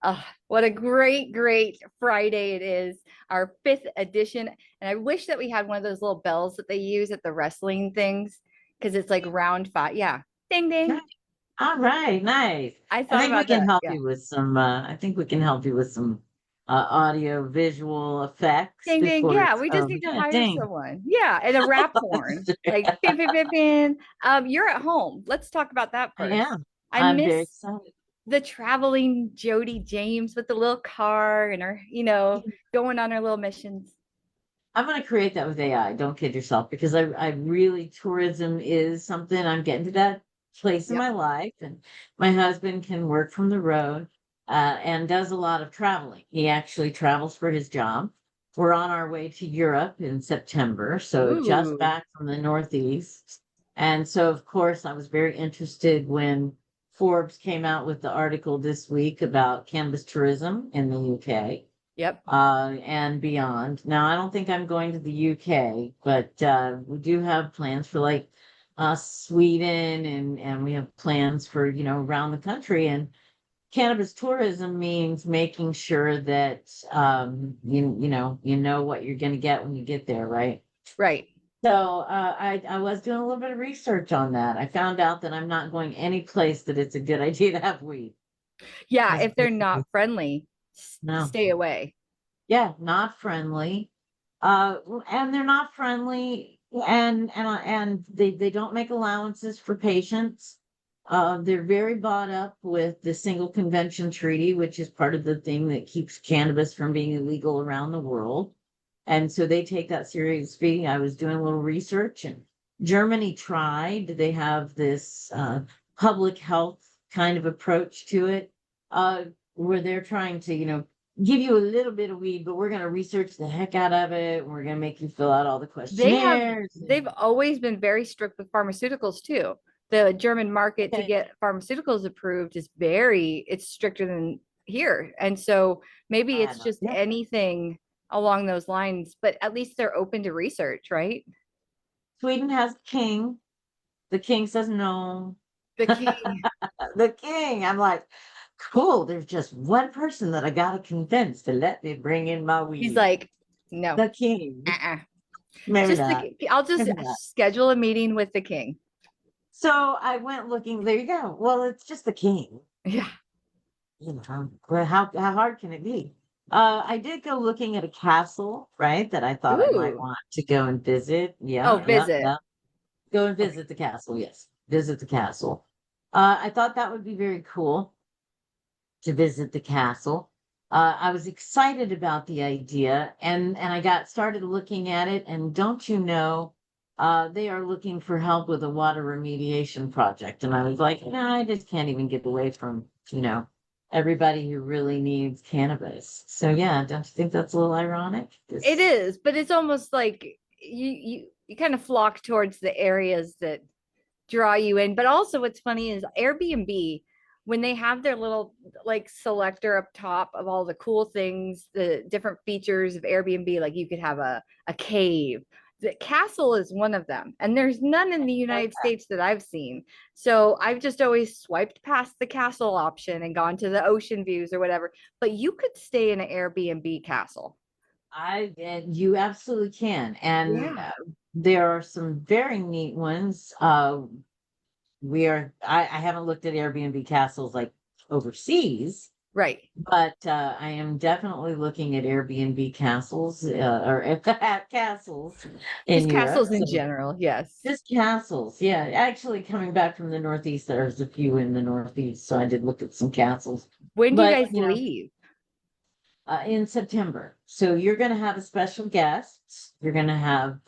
Oh, what a great, great Friday it is, our fifth edition. And I wish that we had one of those little bells that they use at the wrestling things because it's like round five. Yeah. Ding, Right. ding. All right, nice. I I thought think we about can that. help Yeah. you with some, I think we can help you with some audio visual effects Ding, ding. before Yeah. it's We just over. need to Yeah, hire ding. someone. Yeah. And a rap horn. Like, pin, pin, pin, pin. You're at home. Let's talk about that I first. am. I I'm very miss excited. the traveling Jodi James with the little car and her, going on her little missions. I'm going to create that with AI. Don't kid yourself, because I really, tourism is something I'm getting to that place in Yep. my life. And my husband can work from the road and does a lot of traveling. He actually travels for his job. We're on our way to Europe in September, so just Ooh. back from the Northeast. And so, of course, I was very interested when Forbes came out with the article this week about cannabis tourism in the UK Yep. and beyond. Now, I don't think I'm going to the UK, but we do have plans for like Sweden, and we have plans for, around the country. And cannabis tourism means making sure that you know what you're going to get when you get there, right? Right. So I was doing a little bit of research on that. I found out that I'm not going any place that it's a good idea to have weed. Yeah. That's If they're not friendly, no. stay away. Yeah, not friendly. And they're not friendly, and they don't make allowances for patients. They're very bought up with the Single Convention Treaty, which is part of the thing that keeps cannabis from being illegal around the world. And so they take that seriously. I was doing a little research, and Germany tried. They have this public health kind of approach to it, where they're trying to, give you a little bit of weed, but we're going to research the heck out of it. And we're going to make you fill out all the They have questionnaires. they've always been very strict with pharmaceuticals too. The German market to Okay. get pharmaceuticals approved is very it's stricter than here. And so maybe I it's know. just Yeah. anything along those lines, but at least they're open to research, right? Sweden has a king. The king says no. The king, The king. I'm like, cool. There's just one person that I got to convince to let me bring in my he's weed. like, no, The king. uh-uh. Maybe Just not. I'll just Maybe not. schedule a meeting with the king. So I went looking. There you go. Well, it's just the king. Yeah. Well, how hard can it be? I did go looking at a castle, right? That I thought I might Ooh. want to go and visit. Oh, Yeah, yeah, visit. yeah. Go and Okay. visit the castle. Yes, visit the castle. I thought that would be very cool to visit the castle. I was excited about the idea, and I got started looking at it. And don't you know, they are looking for help with a water remediation project. And I was like, no, I just can't even get away from, everybody who really needs cannabis. So yeah, don't you think that's a little ironic? It This, is, but it's almost like you kind of flock towards the areas that draw you in. But also what's funny is Airbnb, when they have their little like selector up top of all the cool things, the different features of Airbnb, like you could have a cave. The castle is one of them, and there's none in the United States that I've seen. So I've just always swiped past the castle option and gone to the ocean views or whatever. But you could stay in an Airbnb castle. and you absolutely can. And Yeah. there are some very neat ones. I haven't looked at Airbnb castles like overseas, Right. but I am definitely looking at Airbnb castles or castles Just in Europe. castles in So general. Yes. just castles. Yeah, actually coming back from the Northeast, there's a few in the Northeast, so I did look at some castles. When do you But guys leave? in September, so you're going to have a special guest. You're going to have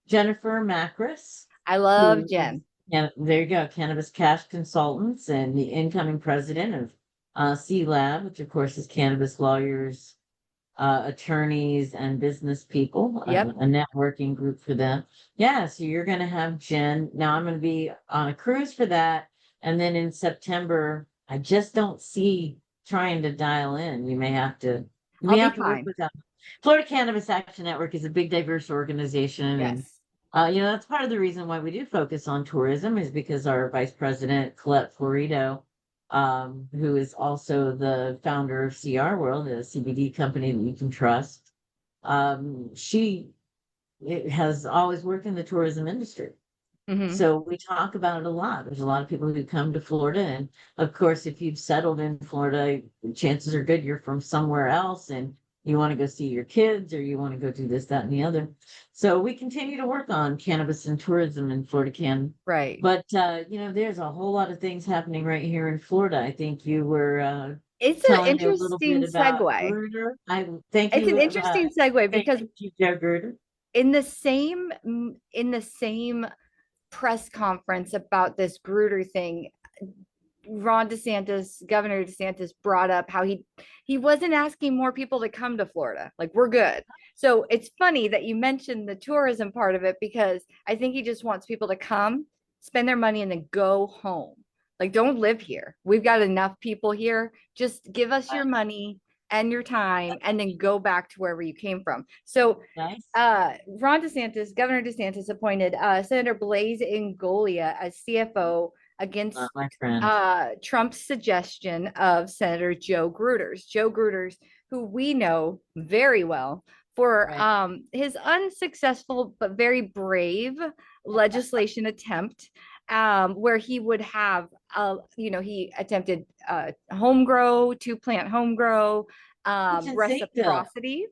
Jennifer Macris, I love who is, Jen. yeah, there you go, Cannabis Cash Consultants and the incoming president of C Lab, which of course is cannabis lawyers, attorneys, and business people, Yep. a networking group for them. Yeah, so you're going to have Jen. Now I'm going to be on a cruise for that. And then in September, I just don't see trying to dial in. You I'll may be have to work fine. with them. Florida Cannabis Action Network is a big, diverse organization. And Yes. that's part of the reason why we do focus on tourism is because our vice president, Colette Florido, who is also the founder of CR World, a CBD company that you can trust. She has always worked in the tourism industry. Mhm. So we talk about it a lot. There's a lot of people who come to Florida. And of course, if you've settled in Florida, chances are good you're from somewhere else and you want to go see your kids or you want to go do this, that, and the other. So we continue to work on cannabis and tourism in Florida can. Right. But there's a whole lot of things happening right here in Florida. I think you were It's an telling me a little bit interesting about segue. Gruder. I thank It's you. an interesting segue Thank because you, Joe Gruder. in the same press conference about this Gruder thing, Ron DeSantis, Governor DeSantis brought up how he wasn't asking more people to come to Florida. Like, we're good. So it's funny that you mentioned the tourism part of it, because I think he just wants people to come, spend their money, and then go home. Like, don't live here. We've got enough people here. Just give us your money and your time and then go back to wherever you came from. So Nice. Ron DeSantis, Governor DeSantis appointed Senator Blaise Ingoglia as CFO against My friend. Trump's suggestion of Senator Joe Gruters. Joe Gruters, who we know very well for Right. his unsuccessful but very brave legislation attempt, where he would have, he attempted home grow, to plant home grow, Kitchen sink bill. reciprocity.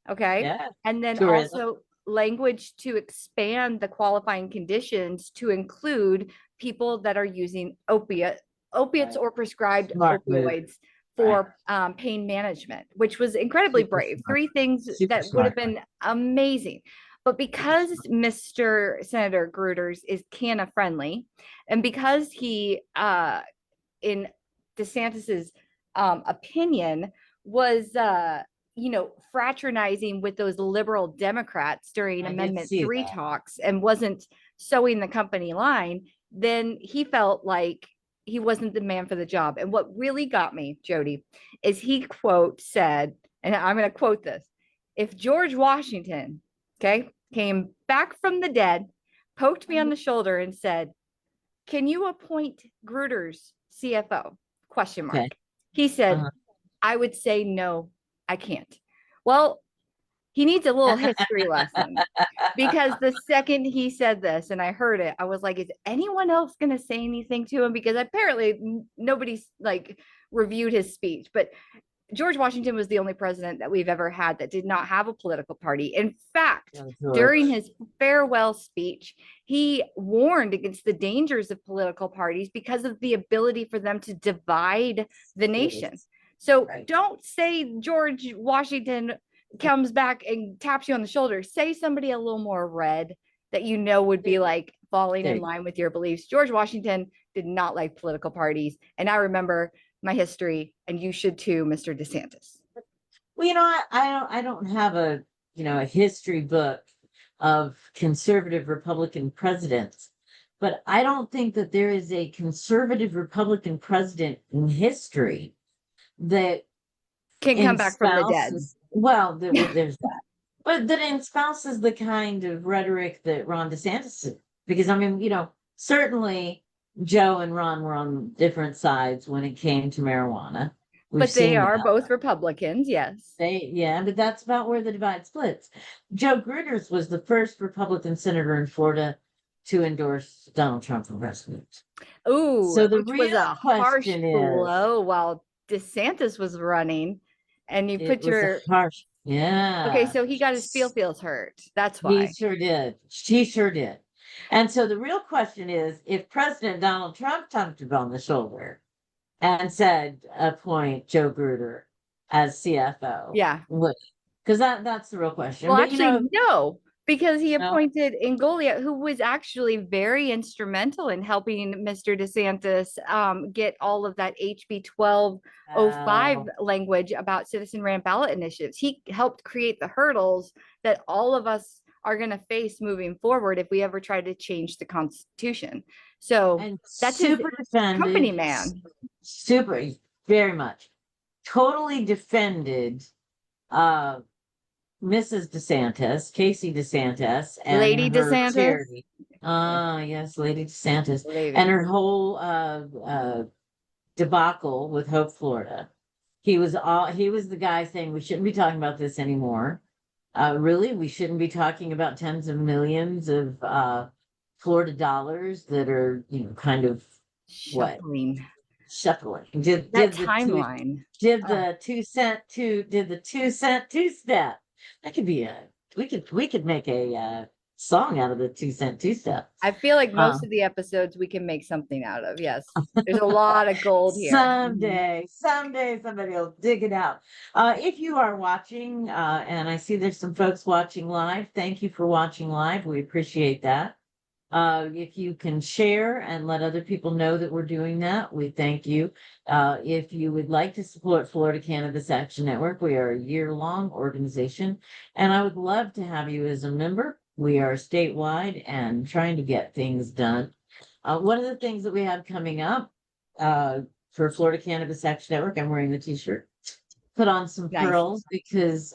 Okay. Yeah. And then Tourism. also language to expand the qualifying conditions to include people that are using opiates Right. or prescribed Smart move. opioids Right. for pain management, which was incredibly Super brave. smart. Three things Super that would have smart. been amazing. But Super because smart. Mr. Senator Gruters is canna friendly, and because he, in DeSantis's opinion, was fraternizing with those liberal Democrats during I did Amendment see 3 that. talks and wasn't sewing the company line, then he felt like he wasn't the man for the job. And what really got me, Jodi, is he quote said, and I'm going to quote this: if George Washington, okay, came back from the dead, poked me on the shoulder and said, "Can you appoint Gruters CFO?" Question Okay. mark. He said, Uh-huh. "I would say no, I can't." Well, he needs a little history lesson, because the second he said this and I heard it, I was like, is anyone else going to say anything to him? Because apparently nobody's like reviewed his speech. But George Washington was the only president that we've ever had that did not have a political party. In fact, Yeah, during George. his farewell speech, he warned against the dangers of political parties because of the ability for them to divide the nation. Yes. So Right. don't say George Washington comes back and taps you on the shoulder. Say somebody a little more red that would be like falling There in you line with your beliefs. George Washington did not like political parties. And I remember my history, and you should too, Mr. DeSantis. Well, I don't have a history book of conservative Republican presidents, but I don't think that there is a conservative Republican president in history that Can come back from the dead. espouses, well, there's that, but that espouses the kind of rhetoric that Ron DeSantis did. Because I mean, certainly Joe and Ron were on different sides when it came to marijuana. We've But they seen are that. both Republicans, yes. But that's about where the divide splits. Joe Gruters was the first Republican senator in Florida to endorse Donald Trump for president. Ooh, So the which was real a harsh question is, blow while DeSantis was running. And you it put was a your harsh, okay, yeah. so he got his feels hurt. That's He why. sure did. He sure did. And so the real question is, if President Donald Trump tapped him on the shoulder and said, appoint Joe Gruder as CFO, Yeah. would, because that's the real question. Well, But actually, no, because he no, appointed Ingoglia, who was actually very instrumental in helping Mr. DeSantis get all of that HB 1205 uh, language about citizen ran ballot initiatives. He helped create the hurdles that all of us are going to face moving forward if we ever try to change the Constitution. So and that's his super company defended, man. super, very much, totally defended uh Mrs. DeSantis, Casey DeSantis, and Lady her DeSantis. charity. Ah, yes, Lady DeSantis, and Lady. her whole debacle with Hope Florida. He was the guy saying we shouldn't be talking about this anymore. Really, we shouldn't be talking about tens of millions of Florida dollars that are, kind of what Shuffling shuffling. that timeline. Did Oh, the 2 cent two step. That could be we could make a song out of the 2 cent two step. I feel like Um, most of the episodes we can make something out of. Yes, there's a lot of gold here. Mhm. someday somebody will dig it out. If you are watching, and I see there's some folks watching live, thank you for watching live. We appreciate that. If you can share and let other people know that we're doing that, we thank you. If you would like to support Florida Cannabis Action Network, we are a year-long organization, and I would love to have you as a member. We are statewide and trying to get things done. One of the things that we have coming up for Florida Cannabis Action Network, I'm wearing the t-shirt, put on some Nice, pearls because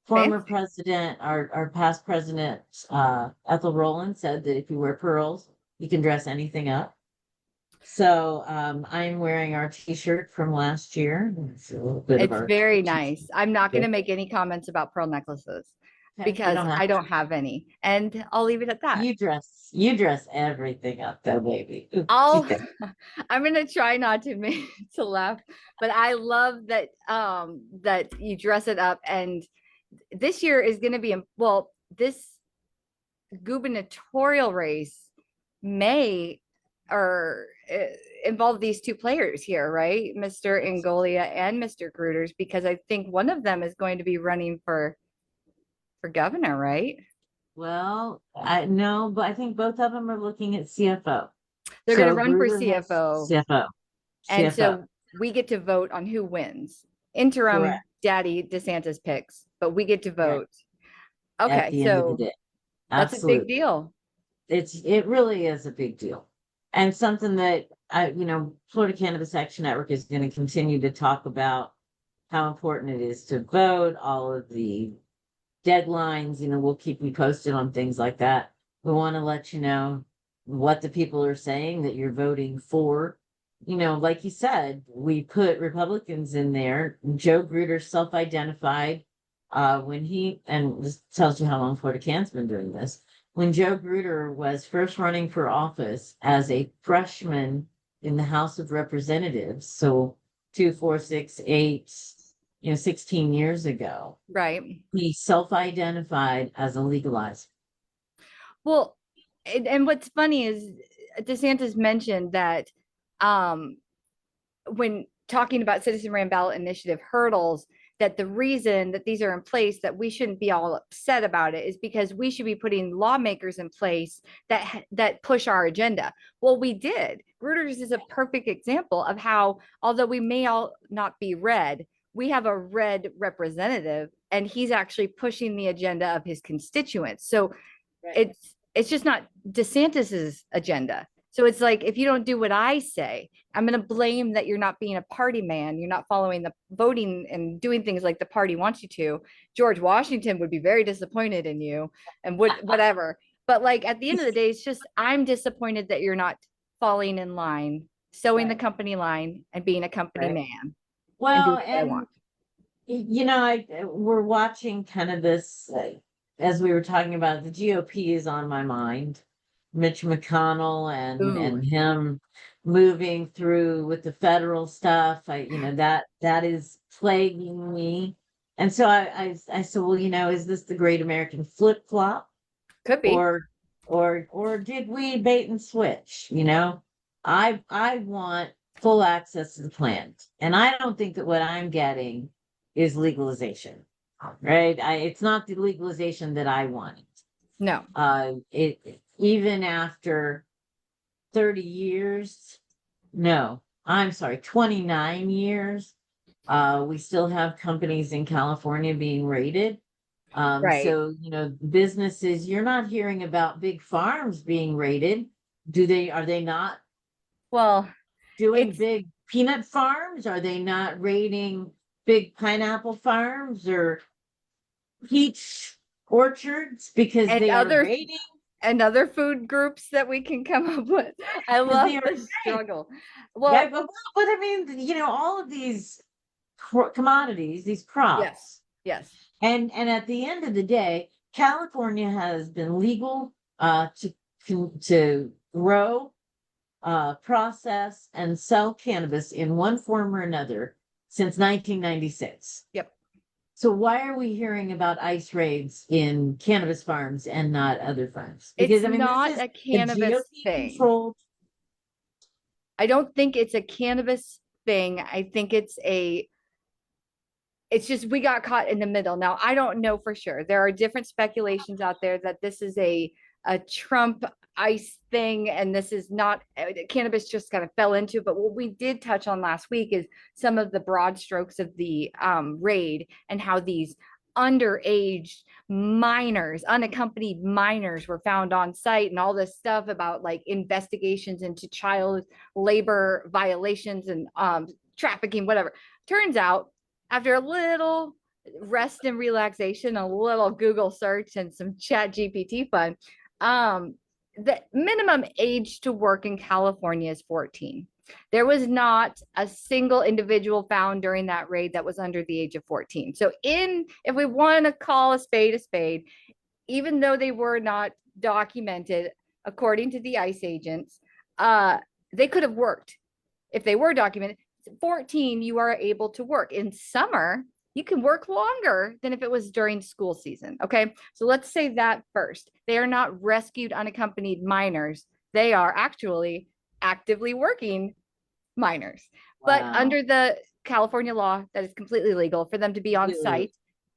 former fancy. president, our past president, Ethel Rowland said that if you wear pearls, you can dress anything up. So I'm wearing our t-shirt from last year. It's a little bit of It's our very t-shirt. nice. I'm not going to make any comments about pearl necklaces Okay, you because don't have I to. don't have any, and I'll leave it at that. You dress everything up though, baby. Ooh, I'll keep it. I'm gonna try not to make to laugh, but I love that that you dress it up. And this year is gonna be well, this gubernatorial race may or involve these two players here, right? Mr. Angolia and Mr. Gruters, because I think one of them is going to be running for governor, right? Well, I no, but I think both of them are looking at CFO. They're going to So run for Gruder has CFO. CFO. And CFO. so we get to vote on who wins. Interim Correct. daddy DeSantis picks, but we get to Correct. vote. At Okay, the end of the so day. that's a big Absolutely. deal. It really is a big deal. And something that Florida Cannabis Action Network is going to continue to talk about how important it is to vote, all of the deadlines, we'll keep you posted on things like that. We want to let you know what the people are saying that you're voting for. Like you said, we put Republicans in there. Joe Gruder self-identified and this tells you how long Florida Can's been doing this. When Joe Gruder was first running for office as a freshman in the House of Representatives, so 2, 4, 6, 8, 16 years ago, Right. he self-identified as a legalizer. Well, and what's funny is DeSantis mentioned that um, when talking about citizen ran ballot initiative hurdles, that the reason that these are in place, that we shouldn't be all upset about it, is because we should be putting lawmakers in place that push our agenda. Well, we did. Reuters is a perfect example of how, although we may all not be red, we have a red representative, and he's actually pushing the agenda of his constituents. So Right. it's just not DeSantis's agenda. So it's like, if you don't do what I say, I'm going to blame that you're not being a party man. You're not following the voting and doing things like the party wants you to. George Washington would be very disappointed in you and whatever. But like at the end of the day, it's just, I'm disappointed that you're not falling in line, sewing the Right. company line and being a company Right. man and Well, doing what I and want. we're watching kind of this, as we were talking about, the GOP is on my mind. Mitch McConnell Ooh, and him moving through with the federal stuff. That is plaguing me. And so I said, well, is this the great American flip flop? could be. or or did we bait and switch? I want full access to the plant, and I don't think that what I'm getting is legalization, right? It's not the legalization that I wanted. No. It even after 30 years, no, I'm sorry, 29 years, we still have companies in California being raided. Right. So, businesses, you're not hearing about big farms being raided. Are they not Well, doing it's big peanut farms? Are they not raiding big pineapple farms or peach orchards because and they are other raiding? and other food groups that we can come up with. I Because love they are the great. struggle. Yeah, Well, but I mean, all of these commodities, these yes, crops, yes. and at the end of the day, California has been legal to grow, process, and sell cannabis in one form or another since 1996. Yep. So why are we hearing about ICE raids in cannabis farms and not other farms? It's Because I mean, this not is a a cannabis GOP thing. controlled. I don't think it's a cannabis thing. I think it's just we got caught in the middle. Now, I don't know for sure. There are different speculations out there that this is a Trump ICE thing, and this is not cannabis just kind of fell into. But what we did touch on last week is some of the broad strokes of the raid and how these underage minors, unaccompanied minors, were found on site, and all this stuff about like investigations into child labor violations and trafficking, whatever. Turns out after a little rest and relaxation, a little Google search and some chat GPT fun, the minimum age to work in California is 14. There was not a single individual found during that raid that was under the age of 14. So if we want to call a spade, even though they were not documented according to the ICE agents, they could have worked if they were documented. 14, you are able to work. In summer, you can work longer than if it was during school season. Okay. So let's say that first. They are not rescued unaccompanied minors. They are actually actively working minors. But Wow. under the California law, that is completely legal for them to be on site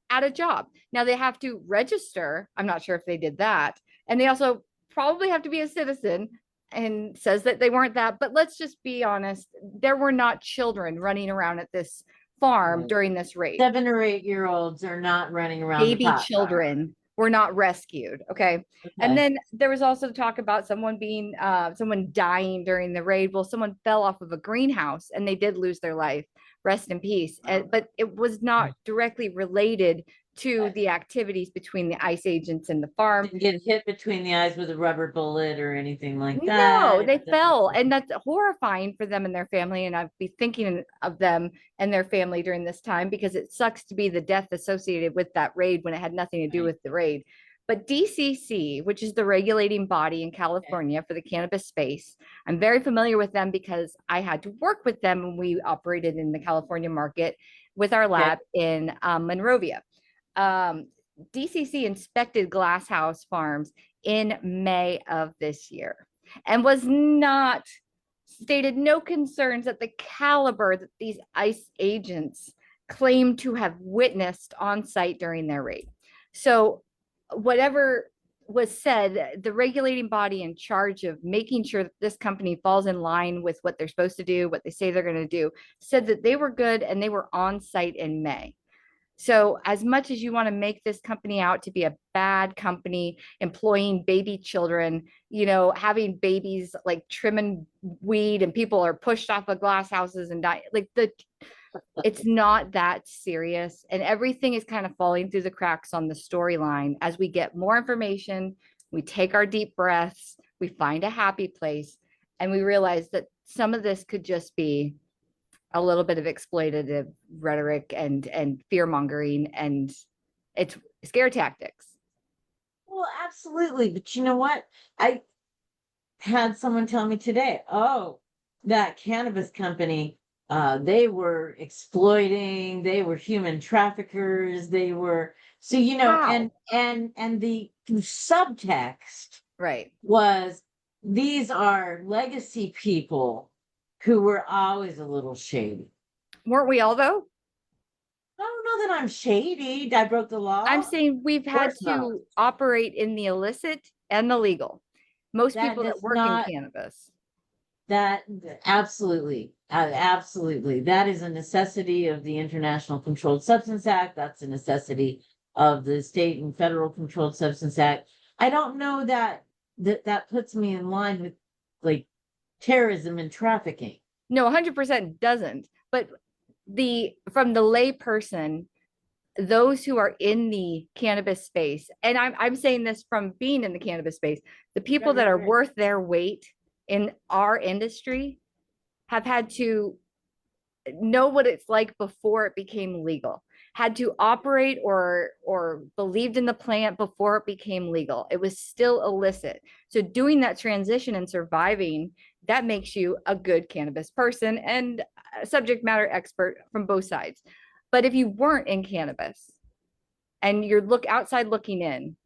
at a job. Now they have to register. I'm not sure if they did that. And they also probably have to be a citizen, and says that they weren't that. But let's just be honest, there were not children running around at this farm Right. during this raid. 7 or 8 year olds are not running around the Baby pot farm. children were not rescued. Okay. And Okay. then there was also talk about someone dying during the raid. Well, someone fell off of a greenhouse and they did lose their life. Rest in peace. But it was not directly related to the activities between the ICE agents and the farm. Didn't get hit between the eyes with a rubber bullet or anything like No, that. they fell, and that's horrifying for them and their family. And I'd be thinking of them and their family during this time, because it sucks to be the death associated with that raid when it had nothing to do Right. with the raid. But DCC, which is the regulating body in California for the cannabis space, I'm very familiar with them because I had to work with them when we operated in the California market with our lab in Monrovia. DCC inspected glasshouse farms in May of this year and was not stated no concerns at the caliber that these ICE agents claim to have witnessed on site during their raid. So whatever was said, the regulating body in charge of making sure that this company falls in line with what they're supposed to do, what they say they're going to do, said that they were good and they were on site in May. So, as much as you want to make this company out to be a bad company, employing baby children, having babies like trimming weed, and people are pushed off of glass houses and die, it's not that serious. And everything is kind of falling through the cracks on the storyline. As we get more information, we take our deep breaths, we find a happy place, and we realize that some of this could just be a little bit of exploitative rhetoric and fear mongering, and it's scare tactics. Well, absolutely. But you know what? I had someone tell me today, oh, that cannabis company, they were exploiting, they were human traffickers, they were so Wow. and the subtext Right. was these are legacy people who were always a little shady. Weren't we all though? I don't know that I'm shady. I broke the I'm law. Of saying we've had course not. to operate in the illicit and the legal. Most That people that does work in not cannabis. That absolutely, absolutely. That is a necessity of the International Controlled Substance Act. That's a necessity of the state and federal Controlled Substance Act. I don't know that puts me in line with like terrorism and trafficking. No, 100% doesn't. But from the lay person, those who are in the cannabis space, and I'm saying this from being in the cannabis space, the people that are Right. worth their weight in our industry have had to know what it's like before it became legal, had to operate or believed in the plant before it became legal. It was still illicit. So doing that transition and surviving, that makes you a good cannabis person and a subject matter expert from both sides. But if you weren't in cannabis and you're look outside looking in,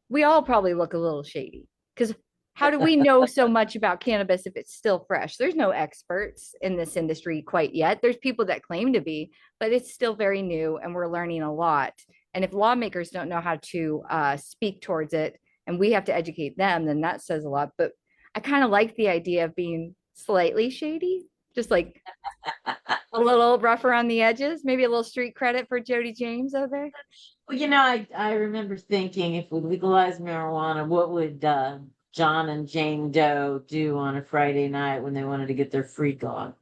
we all probably look a little shady because how do we know so much about cannabis if it's still fresh? There's no experts in this industry quite yet. There's people that claim to be, but it's still very new and we're learning a lot. And if lawmakers don't know how to speak towards it and we have to educate them, then that says a lot. But I kind of like the idea of being slightly shady, just like a little rough around the edges, maybe a little street credit for Jodi James over there. Well, I remember thinking if we legalize marijuana, what would John and Jane Doe do on a Friday night when they wanted to get their freak on?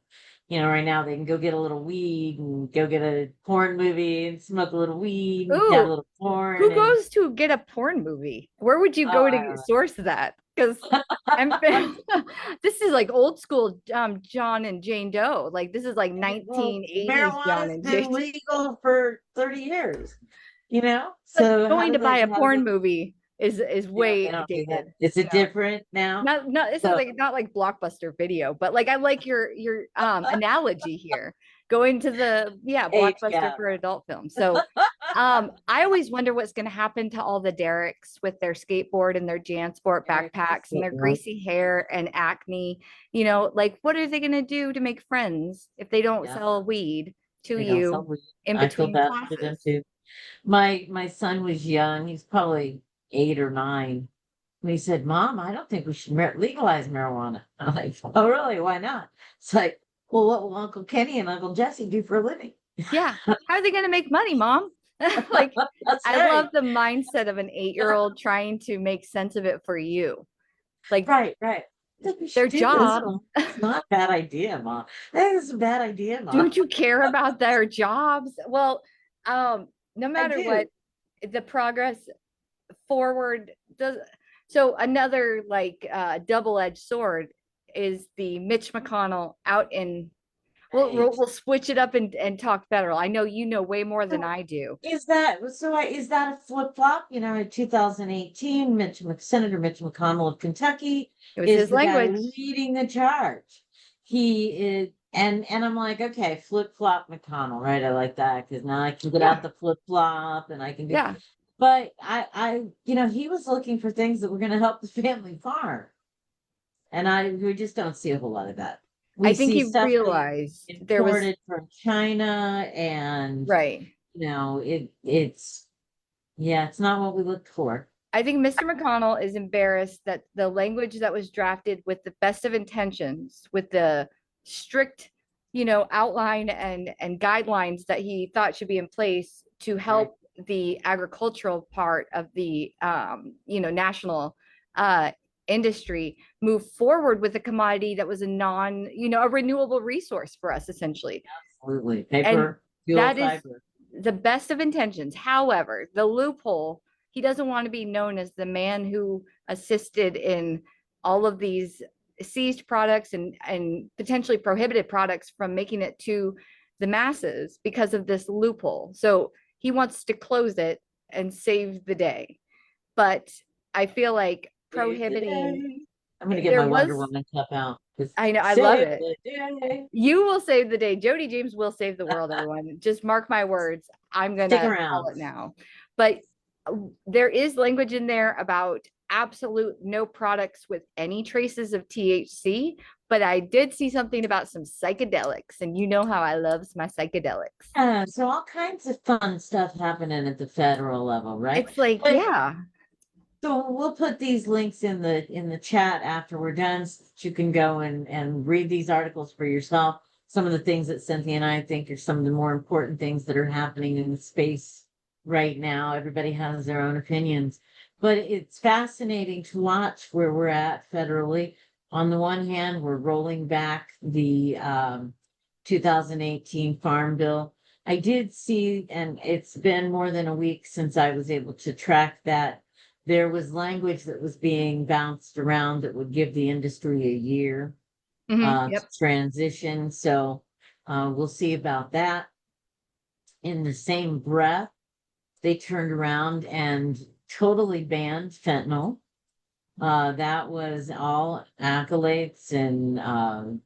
Right now they can go get a little weed and go get a porn movie and smoke a little weed and have a Ooh, little porn who and goes to get a porn movie? Where would you oh, go I to don't source that? Because I'm this is like old school John and Jane Doe. Like this is like know. Well, 1980s John marijuana's and Jane. been legal for 30 years, But so going to buy a how do porn they, movie is they way don't do that. dated. Is it No. different now? Not this is So, like not like Blockbuster Video, but like I like your analogy here. Going to the age Blockbuster gap. for adult films. So I always wonder what's going to happen to all the Derricks with their skateboard and their JanSport backpacks and their greasy hair and acne. Like what are they going to do to make friends if they don't Yeah, sell weed to they don't sell you weed. in I feel between bad for them classes? too. My son was young. He's probably 8 or 9. And he said, "Mom, I don't think we should legalize marijuana." I'm like, "Oh, really? Why not?" It's like, "Well, what will Uncle Kenny and Uncle Jesse do for a living?" Yeah. How are they going to make money, mom? Like, That's I right. love the mindset of an 8-year-old trying to make sense of it for you. Like, Right, right. I think we their should do this, job, Mom. It's not a bad idea, Mom. I think it's a bad idea, Mom. don't you care about their jobs? Well, no I matter what, do. the progress forward does. So another like double-edged sword is the Mitch McConnell out in. Right. We'll switch it up and talk federal. I know you know way more than So I do. is that a flip flop? In 2018, Senator Mitch McConnell of Kentucky It was is his the guy language. leading the charge. He is, and I'm like, okay, flip flop McConnell, right? I like that because now I can get Yeah, out the flip flop and I can do. yeah. But he was looking for things that were going to help the family farm, and we just don't see a whole lot of that. I We think see he stuff being realized there was imported from China and right. it's yeah, it's not what we looked for. I think Mr. McConnell is embarrassed that the language that was drafted with the best of intentions, with the strict, outline and guidelines that he thought should be in place to Right. help the agricultural part of the national uh industry move forward with a commodity that was a renewable resource for us essentially. Absolutely. And Paper, fuel, that is fiber. the best of intentions. However, the loophole, he doesn't want to be known as the man who assisted in all of these seized products and potentially prohibited products from making it to the masses because of this loophole. So he wants to close it and save the day. But I feel like Save the prohibiting, day. I'm gonna get there my Wonder was, Woman cup out. I know, I love Save it. the day. You will save the day. Jodi James will save the world, everyone. Just mark my words. I'm going Stick to call around. it now. But there is language in there about absolute no products with any traces of THC. But I did see something about some psychedelics, and you know how I love my psychedelics. So all kinds of fun stuff happening at the federal level, right? It's like, But yeah, so we'll put these links in the chat after we're done so that you can go and read these articles for yourself. Some of the things that Cynthia and I think are some of the more important things that are happening in the space right now. Everybody has their own opinions, but it's fascinating to watch where we're at federally. On the one hand, we're rolling back the 2018 Farm Bill. I did see, and it's been more than a week since I was able to track that. There was language that was being bounced around that would give the industry a year to Yep. transition. So we'll see about that. In the same breath, they turned around and totally banned fentanyl. That was all accolades and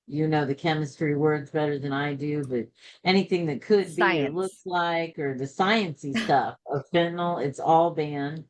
you know the chemistry words better than I do, but anything that could be or looks Science. like or the sciencey stuff of fentanyl, it's all banned.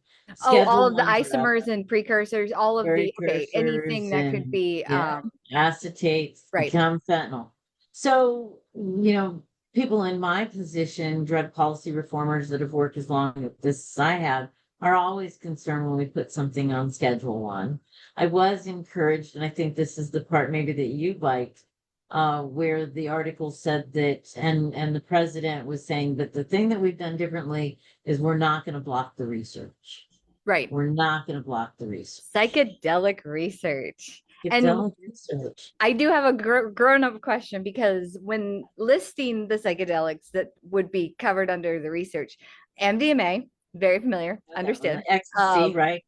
Oh, all Schedule of the one drug, isomers and precursors, all of the, okay, anything precursors, that could and be, yeah, acetates right. become fentanyl. So, you know, people in my position, drug policy reformers that have worked as long as this as I have, are always concerned when we put something on Schedule One. I was encouraged, and I think this is the part maybe that you liked, where the article said that, and the president was saying that the thing that we've done differently is we're not going to block the research. Right. We're not going to block the research. Psychedelic research. And Psychedelic research. I do have a grown-up question, because when listing the psychedelics that would be covered under the research, MDMA, very familiar, understood. Ecstasy, right?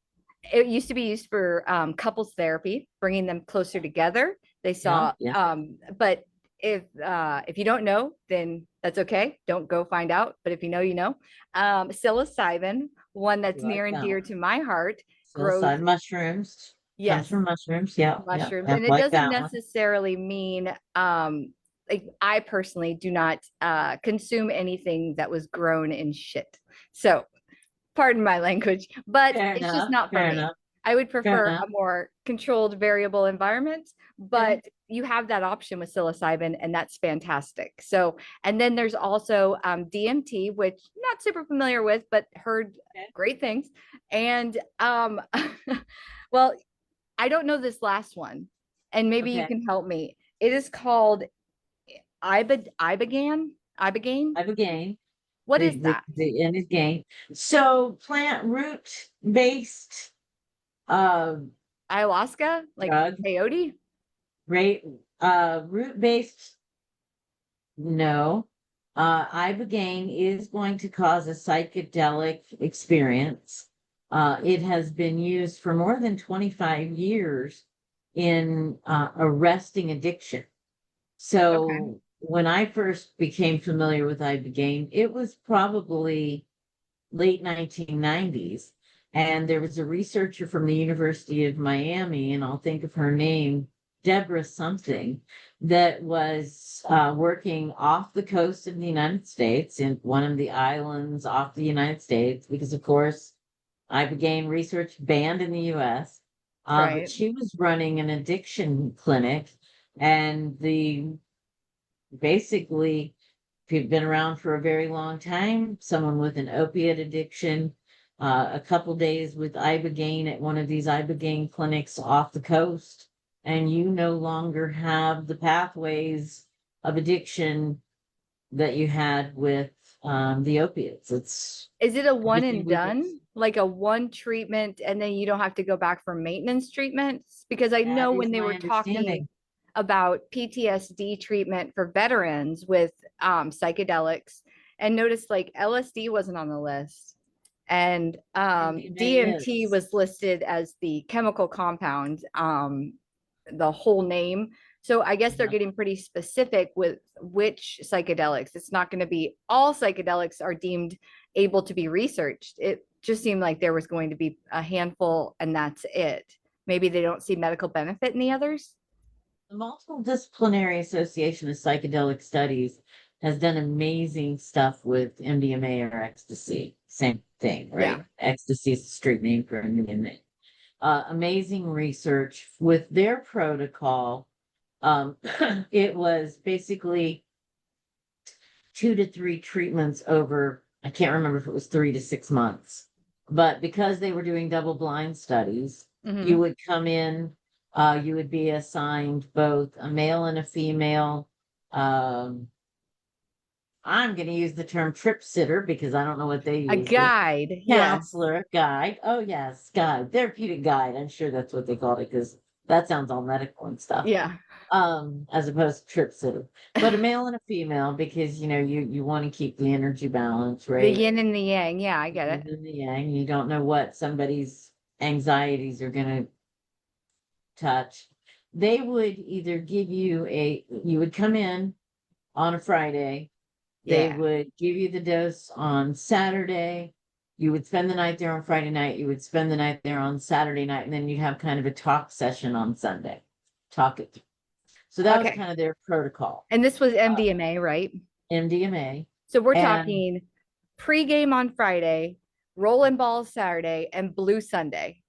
It used to be used for couples therapy, bringing them closer together. They Yeah, saw, yeah. but if you don't know, then that's okay. Don't go find out. But if you know, you know. Psilocybin, one that's You like near and that dear one. to my heart, grows, Psilocybin mushrooms. Comes yes, from mushrooms. Yeah, yeah. mushrooms. I And it like doesn't that one. necessarily mean like, I personally do not consume anything that was grown in shit. So pardon my language, but Fair it's just enough. not for Fair me. enough. I would Fair prefer enough. a more controlled variable environment, Okay. but you have that option with psilocybin, and that's fantastic. So, and then there's also DMT, which not super familiar with, but heard Okay. great things. And well, I don't know this last one, and maybe you Okay. can help me. It is called ibogaine. Ibogaine. I've again. What is that? The end is gain. So plant root based uh Ayahuasca, like drug, peyote? right? Root based, no. Ibogaine is going to cause a psychedelic experience. It has been used for more than 25 years in arresting addiction. Okay. So when I first became familiar with Ibogaine, it was probably late 1990s. And there was a researcher from the University of Miami, and I'll think of her name, Deborah something, that was working off the coast of the United States in one of the islands off the United States, because of course, Ibogaine research banned in the US. But Right. she was running an addiction clinic, and the basically, if you've been around for a very long time, someone with an opiate addiction, a couple days with Ibogaine at one of these Ibogaine clinics off the coast, and you no longer have the pathways of addiction that you had with the opiates. It's Is it a one everything and we've done? Like a one treatment and then you don't have to go back for maintenance treatments? Because I that know is when they my were talking understanding. about PTSD treatment for veterans with psychedelics, and noticed like LSD wasn't on the list. And MDMA DMT is. was listed as the chemical compound, the whole name. So I guess they're Yeah. getting pretty specific with which psychedelics. It's not going to be all psychedelics are deemed able to be researched. It just seemed like there was going to be a handful and that's it. Maybe they don't see medical benefit in the others. The Multidisciplinary Association of Psychedelic Studies has done amazing stuff with MDMA or ecstasy. Same thing, Yeah. right? Ecstasy is the street name for MDMA. Amazing research with their protocol. It was basically 2 to 3 treatments over, I can't remember if it was 3 to 6 months. But because they were doing double blind studies, you Hmm. would come in, you would be assigned both a male and a female. Um, I'm going to use the term trip sitter because I don't know what they A use. guide. Yes. Counselor, guide. Oh, yes, guide, therapeutic guide. I'm sure that's what they called it because that sounds all medical and stuff. Yeah. as opposed to trip sitter, but a male and a female, because you want to keep the energy balance, The right? yin and the yang. Yeah, I get Yin it. and the yang. You don't know what somebody's anxieties are gonna touch. They would either give you would come in on a Friday. They Yeah. would give you the dose on Saturday. You would spend the night there on Friday night. You would spend the night there on Saturday night, and then you have kind of a talk session on Sunday. Talk it through. So that was Okay. kind of their protocol. And this was MDMA, right? MDMA. So we're And talking pregame on Friday, rolling balls Saturday, and blue Sunday.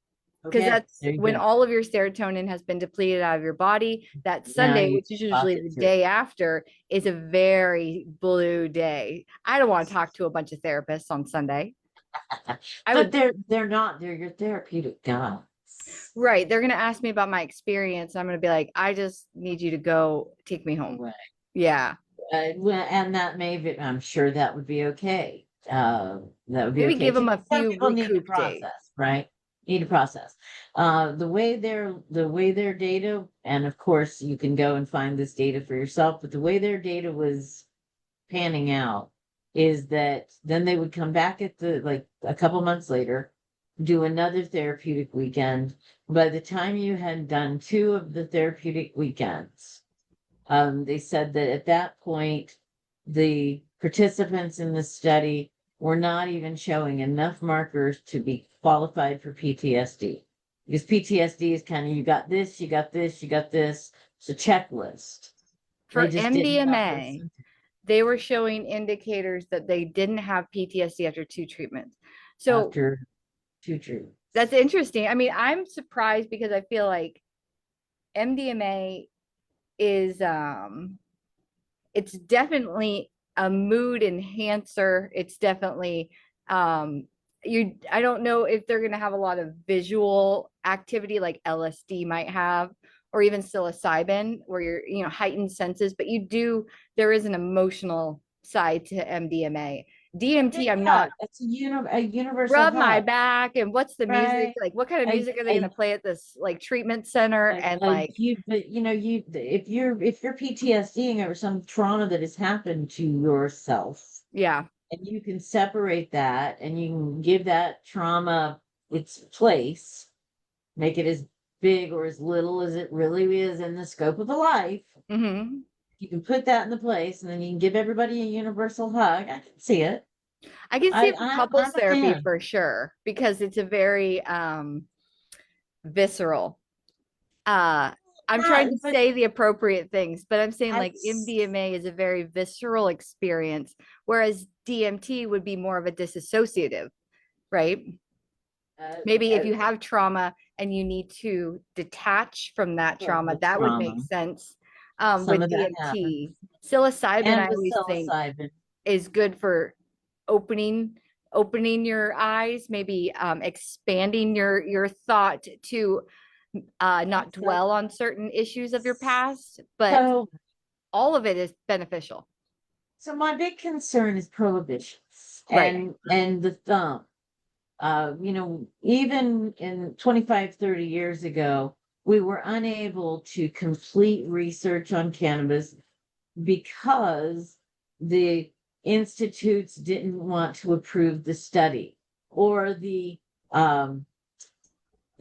Because okay, that's there you when go. all of your serotonin has been depleted out of your body. That Now Sunday, you which is talk usually it the through. day after, is a very blue day. I don't want to talk to a bunch of therapists on Sunday. I But would, they're not, they're your therapeutic guides. right. They're going to ask me about my experience. I'm going to be like, I just need you to go take me home. Right. Yeah. Well, and that may be, I'm sure that would be okay. That would be Maybe okay give too. them a Some few people need to recoup days. process, right? Need to process. The way their data, and of course you can go and find this data for yourself, but the way their data was panning out is that then they would come back at the like a couple months later, do another therapeutic weekend. By the time you had done two of the therapeutic weekends, they said that at that point, the participants in the study were not even showing enough markers to be qualified for PTSD. Because PTSD is kind of, you got this, you got this, you got this. It's a checklist. They For just didn't have those MDMA, symptoms they were showing indicators that they didn't have PTSD after two treatments. So after two treatments. that's interesting. I mean, I'm surprised because I feel like MDMA is it's definitely a mood enhancer. It's definitely I don't know if they're going to have a lot of visual activity like LSD might have, or even psilocybin where you're heightened senses, but there is an emotional side to MDMA. DMT, I'm Yeah, not. it's a universal Rub my hug, back, and what's the music right? like? What kind of I, music are they going I to play at this like treatment center? And like, but if you're PTSDing over some trauma that has happened to yourself, yeah. and you can separate that and you can give that trauma its place, make it as big or as little as it really is in the scope of a life. Hmm. You can put that in the place, and then you can give everybody a universal hug. I can see it. I can see I, it for I couples I'm a therapy fan. for sure because it's a very visceral. Uh I'm trying Yeah, to but say the appropriate things, but I'm saying like that's MDMA is a very visceral experience, whereas DMT would be more of a disassociative, right? uh, Maybe if uh, you have trauma and you need to detach from that from trauma, the that would make trauma. sense. Some With of that happens. DMT, psilocybin, And I with always think psilocybin. is good for opening opening your eyes, maybe expanding your thought to not So, dwell on certain issues of your past, but so all of it is beneficial. so my big concern is prohibitions Right. and the thumb. Even in 25, 30 years ago, we were unable to complete research on cannabis because the institutes didn't want to approve the study, or the um,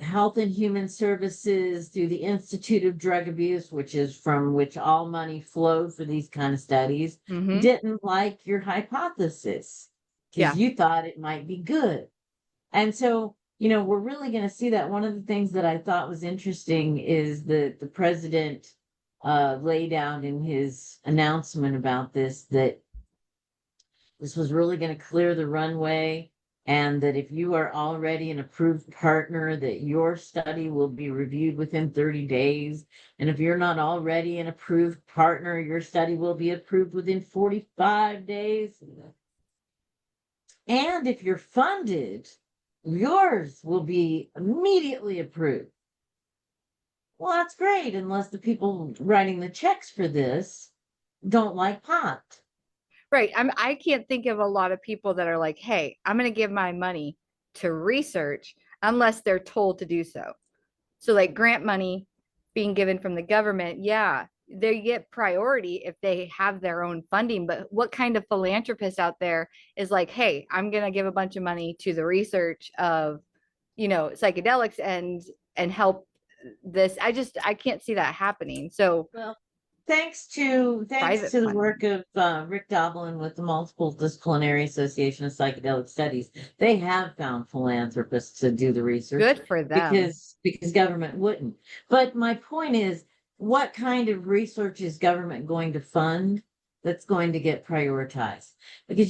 Health and Human Services through the Institute of Drug Abuse, which is from which all money flowed for these kind of studies, Hmm. didn't like your hypothesis because Yeah. you thought it might be good. And so, we're really going to see that. One of the things that I thought was interesting is the president laid out in his announcement about this, that this was really going to clear the runway, and that if you are already an approved partner, that your study will be reviewed within 30 days. And if you're not already an approved partner, your study will be approved within 45 days. And if you're funded, yours will be immediately approved. Well, that's great, unless the people writing the checks for this don't like pot. Right. I can't think of a lot of people that are like, hey, I'm going to give my money to research unless they're told to do so. So like grant money being given from the government, yeah, they get priority if they have their own funding. But what kind of philanthropist out there is like, hey, I'm gonna give a bunch of money to the research of, psychedelics and help this. I can't see that happening. So Well, thanks private to the funding. work of Rick Doblin with the Multiple Disciplinary Association of Psychedelic Studies, they have found philanthropists to do the research Good for them. because government wouldn't. But my point is, what kind of research is government going to fund that's going to get prioritized? Because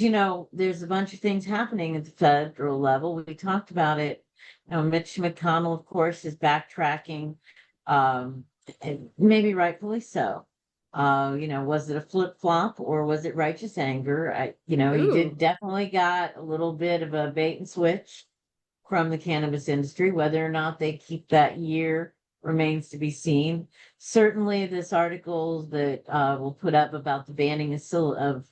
there's a bunch of things happening at the federal level. We talked about it. Mitch McConnell, of course, is backtracking, and maybe rightfully so. Was it a flip flop or was it righteous anger? He Ooh, did definitely got a little bit of a bait and switch from the cannabis industry. Whether or not they keep that year remains to be seen. Certainly, this article that we'll put up about the banning of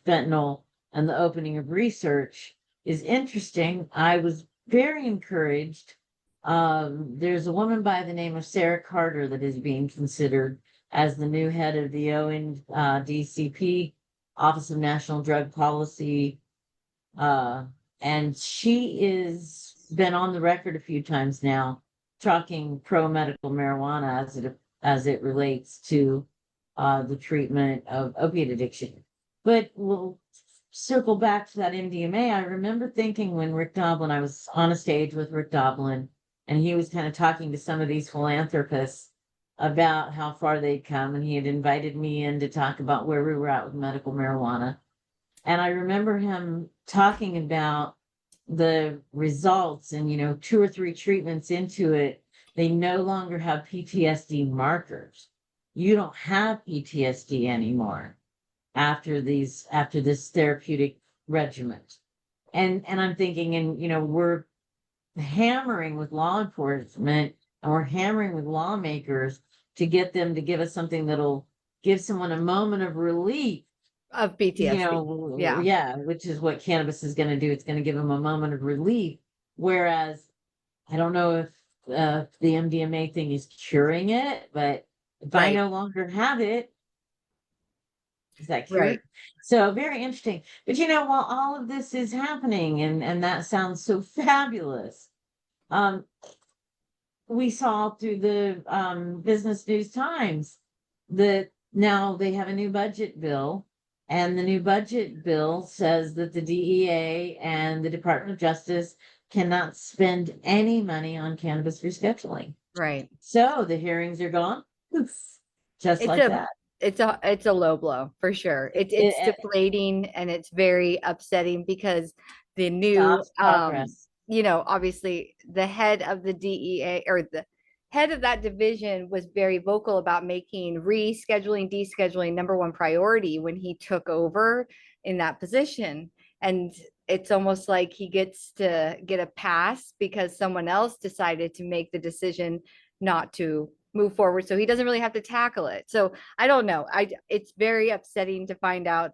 fentanyl and the opening of research is interesting. I was very encouraged. There's a woman by the name of Sarah Carter that is being considered as the new head of the ONDCP, Office of National Drug Policy. And she is been on the record a few times now, talking pro medical marijuana as it relates to the treatment of opiate addiction. But we'll circle back to that MDMA. I remember thinking when I was on a stage with Rick Doblin, and he was kind of talking to some of these philanthropists about how far they'd come, and he had invited me in to talk about where we were at with medical marijuana. And I remember him talking about the results and, 2 or 3 treatments into it, they no longer have PTSD markers. You don't have PTSD anymore after this therapeutic regimen. And I'm thinking, and we're hammering with law enforcement and we're hammering with lawmakers to get them to give us something that'll give someone a moment of relief. of PTSD. Yeah. Yeah, which is what cannabis is going to do. It's going to give them a moment of relief. Whereas I don't know if the MDMA thing is curing it, but if I Right. no longer have it, is that Right. cured? So very interesting. But while all of this is happening, and that sounds so fabulous, um, we saw through the Business News Times that now they have a new budget bill, and the new budget bill says that the DEA and the Department of Justice cannot spend any money on cannabis rescheduling. Right. So the hearings are gone, poof, just It's like a that. it's a low blow for sure. It's It deflating and it's very upsetting because the new stops progress. obviously the head of the DEA, or the head of that division, was very vocal about making rescheduling, descheduling number one priority when he took over in that position. And it's almost like he gets to get a pass because someone else decided to make the decision not to move forward, so he doesn't really have to tackle it. So I don't know, it's very upsetting to find out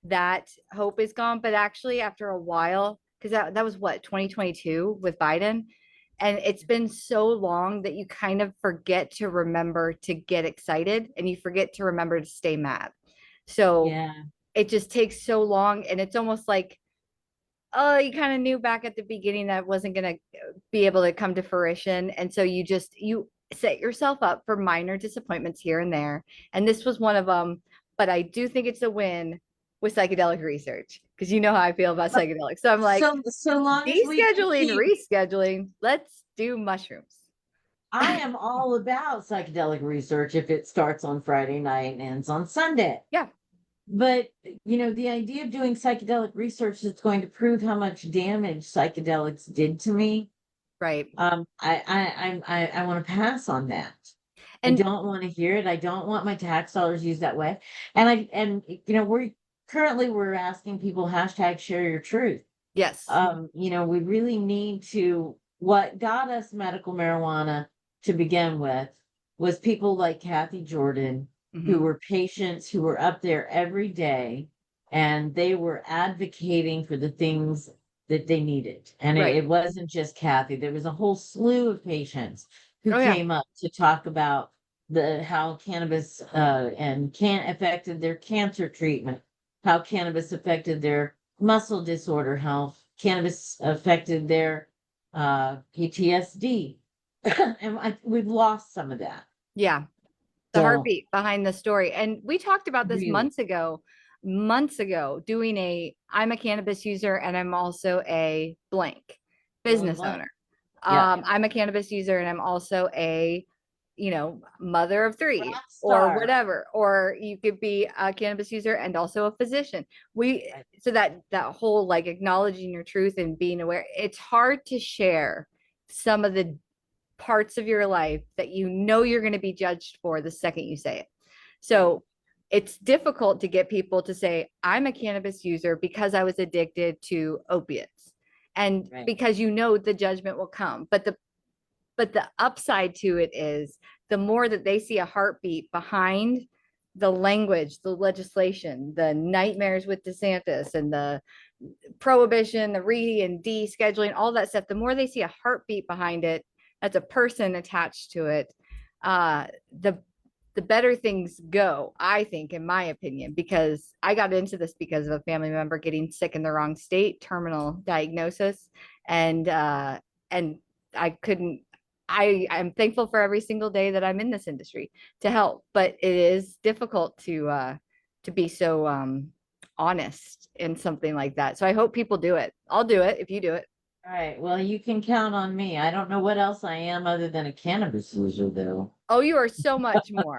that hope is gone. But actually after a while, because that was what, 2022 with Biden, and it's been so long that you kind of forget to remember to get excited and you forget to remember to stay mad. So Yeah. it just takes so long, and it's almost like, oh, you kind of knew back at the beginning that wasn't going to be able to come to fruition. And so you set yourself up for minor disappointments here and there. And this was one of them. But I do think it's a win with psychedelic research, because you know how I feel about But psychedelics. So I'm like, so long as we can descheduling, keep rescheduling, let's do mushrooms. I am all about psychedelic research if it starts on Friday night and ends on Sunday. Yeah, But the idea of doing psychedelic research that's going to prove how much damage psychedelics did to me, right. I want to pass on that. I And don't want to hear it. I don't want my tax dollars used that way. And we're asking people hashtag share your truth. yes, We really need to, what got us medical marijuana to begin with was people like Kathy Jordan, who mhm, were patients who were up there every day and they were advocating for the things that they needed. And it, right. it wasn't just Kathy, there was a whole slew of patients who Oh yeah, came up to talk about how cannabis and can affected their cancer treatment, how cannabis affected their muscle disorder, how cannabis affected their PTSD. And we've lost some of that. Yeah. The So heartbeat behind the story. And we talked about this really, months ago, doing I'm a cannabis user and I'm also a blank fill in the business blank. owner. Yeah. I'm a cannabis user and I'm also a, mother of three Rock or star. whatever. Or you could be a cannabis user and also a physician. Right. So that whole like acknowledging your truth and being aware, it's hard to share some of the parts of your life that you're going to be judged for the second you say it. So it's difficult to get people to say, I'm a cannabis user because I was addicted to opiates. And Right. because the judgment will come. But the upside to it is the more that they see a heartbeat behind the language, the legislation, the nightmares with DeSantis and the prohibition, the re and descheduling, all that stuff, the more they see a heartbeat behind it, as a person attached to it, uh, the the better things go, I think, in my opinion, because I got into this because of a family member getting sick in the wrong state, terminal diagnosis, and I couldn't. I'm thankful for every single day that I'm in this industry to help, but it is difficult to be so honest in something like that. So I hope people do it. I'll do it if you do it. All right. Well, you can count on me. I don't know what else I am other than a cannabis user, though. Oh, you are so much more.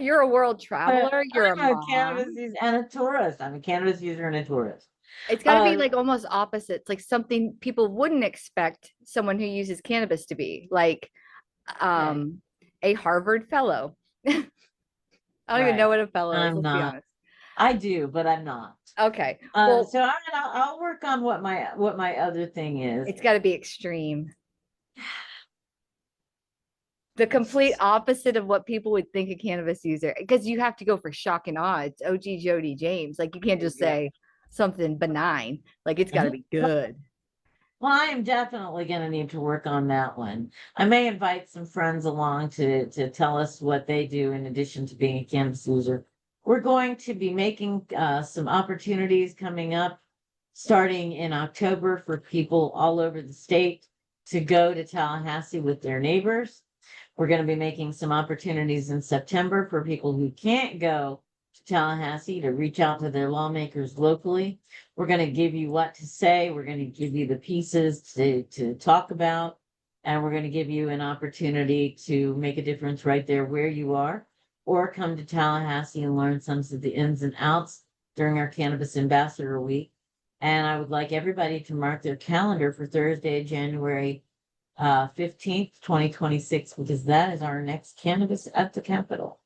You're a world traveler. You're a I'm a cannabis mom. user and a tourist. I'm a cannabis user and a tourist. It's got to be Uh, like almost opposites, like something people wouldn't expect someone who uses cannabis to be, like okay. um, a Harvard fellow. I don't even know Right. what a fellow is. I'm Let's be not. honest. I do, but I'm not. Okay. Well, So I'll work on what my other thing is. it's got to be extreme. The complete opposite of what people would think a cannabis user, because you have to go for shock and awe. It's OG Jodi James. Like you can't just Yeah. say something benign. Like it's got to be good. Well, I am definitely going to need to work on that one. I may invite some friends along to tell us what they do in addition to being a cannabis user. We're going to be making some opportunities coming up starting in October for people all over the state to go to Tallahassee with their neighbors. We're going to be making some opportunities in September for people who can't go to Tallahassee to reach out to their lawmakers locally. We're going to give you what to say. We're going to give you the pieces to talk about. And we're going to give you an opportunity to make a difference right there where you are, or come to Tallahassee and learn some of the ins and outs during our Cannabis Ambassador Week. And I would like everybody to mark their calendar for Thursday, January 15th, 2026, because that is our next Cannabis at the Capitol.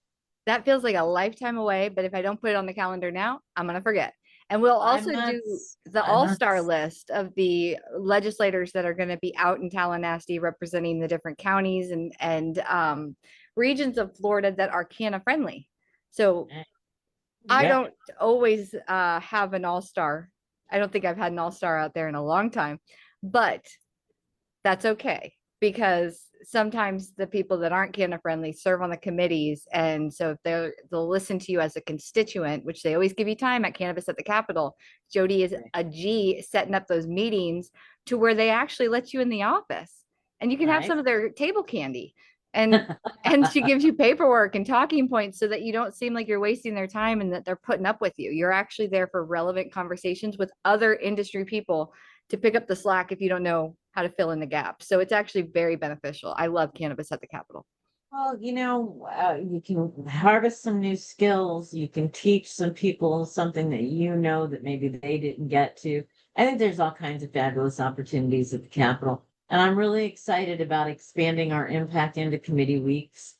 That feels like a lifetime away, but if I don't put it on the calendar now, I'm going to forget. And we'll Five also do months, the 5 months. all-star list of the legislators that are going to be out in Tallahassee representing the different counties and regions of Florida that are canna friendly. So I Yeah. don't always have an all-star. I don't think I've had an all-star out there in a long time, but that's okay because sometimes the people that aren't canna friendly serve on the committees, and so if they'll listen to you as a constituent, which they always give you time at Cannabis at the Capitol. Jodi is Right. a G setting up those meetings to where they actually let you in the office and you can have Nice. some of their table candy, and and she gives you paperwork and talking points so that you don't seem like you're wasting their time and that they're putting up with you. You're actually there for relevant conversations with other industry people to pick up the slack if you don't know how to fill in the gaps. So it's actually very beneficial. I love Cannabis at the Capitol. Well, you can harvest some new skills. You can teach some people something that you know that maybe they didn't get to. I think there's all kinds of fabulous opportunities at the Capitol. And I'm really excited about expanding our impact into committee weeks.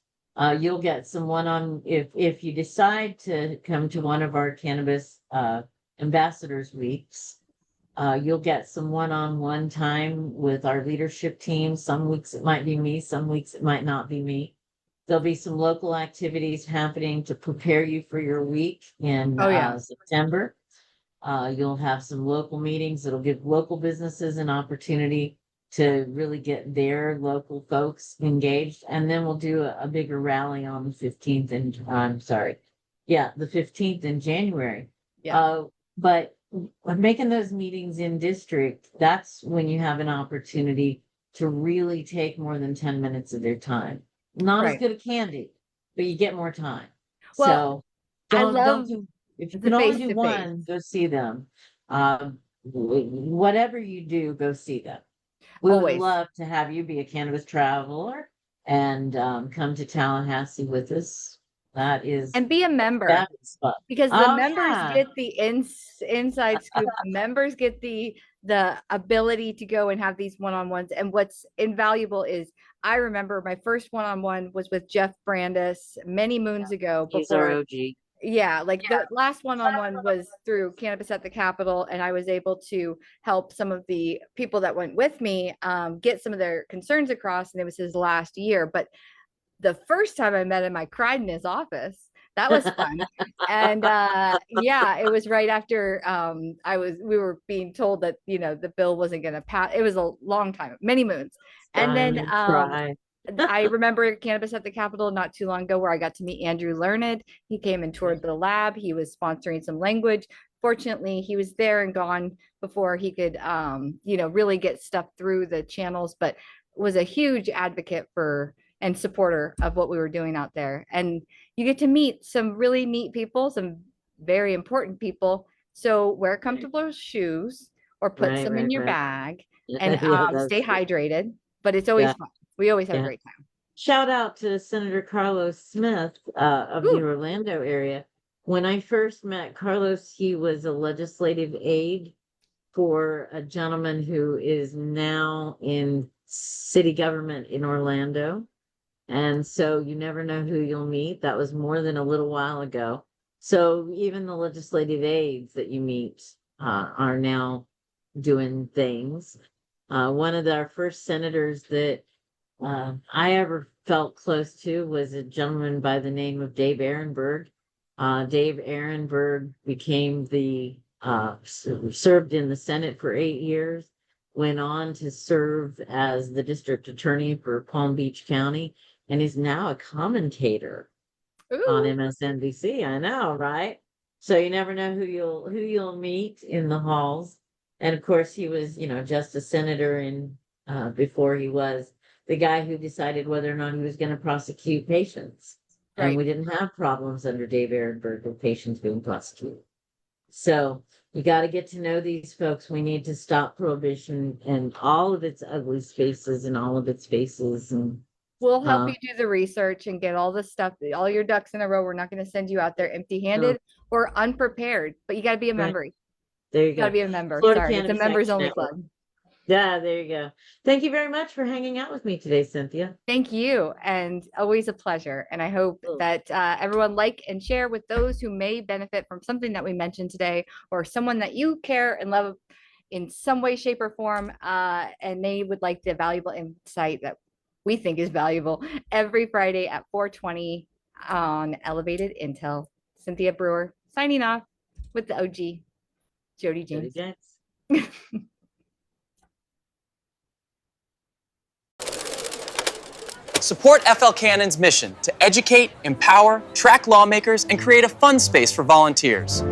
You'll get some if you decide to come to one of our cannabis ambassadors weeks. You'll get some one-on-one time with our leadership team. Some weeks it might be me, some weeks it might not be me. There'll be some local activities happening to prepare you for your week in Oh yeah. September. You'll have some local meetings that'll give local businesses an opportunity to really get their local folks engaged. And then we'll do a bigger rally on the 15th and I'm sorry. Yeah, the 15th in January. Yeah. But making those meetings in district, that's when you have an opportunity to really take more than 10 minutes of their time. Not as Right. good a candy, but you get more time. Well, So I don't love do, if you the can only face do to face. one, go see them. Whatever you do, go see them. We would Always. love to have you be a cannabis traveler and come to Tallahassee with us. That is And be a member, fabulous fun. because the Oh members yeah. get the inside scoop. The members get the ability to go and have these one-on-ones. And what's invaluable is I remember my first one-on-one was with Jeff Brandis many moons ago He's our before. OG. Yeah, like the last one-on-one was through Cannabis at the Capitol, and I was able to help some of the people that went with me get some of their concerns across, and it was his last year. But the first time I met him, I cried in his office. That was fun. And yeah, it was right after we were being told that, the bill wasn't going to pass. It was a long time, many moons. And then Simon Fry. I remember Cannabis at the Capitol not too long ago where I got to meet Andrew Learned. He came and toured the lab. He was sponsoring some language. Fortunately, he was there and gone before he could, really get stuff through the channels, but was a huge advocate for and supporter of what we were doing out there. And you get to meet some really neat people, some very important people. So wear comfortable shoes or put some in your Right. bag and Yeah, stay that's good. hydrated. But it's always Yeah, fun. We always have a yeah. great time. Shout out to Senator Carlos Smith of the Ooh, Orlando area. When I first met Carlos, he was a legislative aide for a gentleman who is now in city government in Orlando. And so you never know who you'll meet. That was more than a little while ago. So even the legislative aides that you meet are now doing things. One of our first senators that I ever felt close to was a gentleman by the name of Dave Ehrenberg. Dave Ehrenberg became served in the Senate for 8 years, went on to serve as the district attorney for Palm Beach County, and is now a commentator on ooh, MSNBC. I know, right? So you never know who you'll meet in the halls. And of course, he was, just a senator in before he was the guy who decided whether or not he was going to prosecute patients. And right. we didn't have problems under Dave Ehrenberg with patients being prosecuted. So you got to get to know these folks. We need to stop prohibition and all of its ugly spaces and all of its faces. And We'll help uh, you do the research and get all the stuff, all your ducks in a row. We're not going to send you out there empty no, handed or unprepared, but you got to be a right member. You there you got to go. be a member. Florida Sorry. It's a Cannabis members Action only Network. club. Yeah, there you go. Thank you very much for hanging out with me today, Cynthia. Thank you. And always a pleasure. And I hope Oh, that everyone like and share with those who may benefit from something that we mentioned today or someone that you care and love in some way, shape, or form. And they would like the valuable insight that we think is valuable every Friday at 4:20 on Elevated Intel. Cynthia Brewer signing off with the OG, Jodi Jodi James. James. Support FL Cannon's mission to educate, empower, track lawmakers, and create a fun space for volunteers.